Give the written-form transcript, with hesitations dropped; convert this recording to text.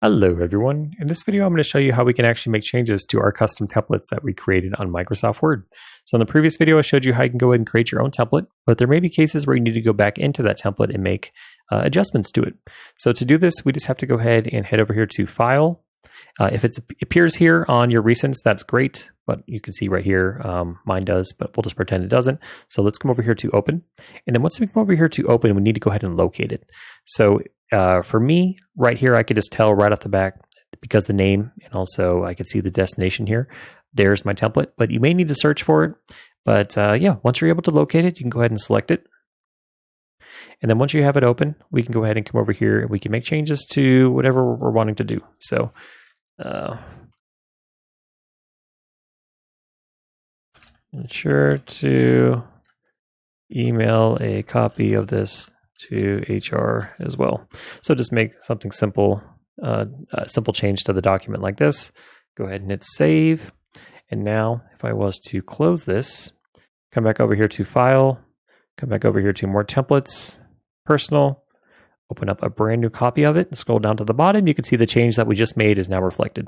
Hello everyone. In this video, I'm going to show you how we can actually make changes to our custom templates that we created on Microsoft Word. So in the previous video, I showed you how you can go ahead and create your own template, but there may be cases where you need to go back into that template and make adjustments to it. So to do this, we just have to go ahead and head over here to File. If it appears here on your recents, that's great, but you can see right here, mine does, but we'll just pretend it doesn't. So let's come over here to Open. And then once we come over here to Open, we need to go ahead and locate it. So for me, right here, I could just tell right off the back, because the name, and also I could see the destination here, there's my template, but you may need to search for it. But yeah, once you're able to locate it, you can go ahead and select it. And then once you have it open, we can go ahead and come over here and we can make changes to whatever we're wanting to do. So ensure to email a copy of this to HR as well. So just make something simple, a simple change to the document like this. Go ahead and hit save. And now if I was to close this, come back over here to File, come back over here to More Templates, Personal, open up a brand new copy of it and scroll down to the bottom. You can see the change that we just made is now reflected.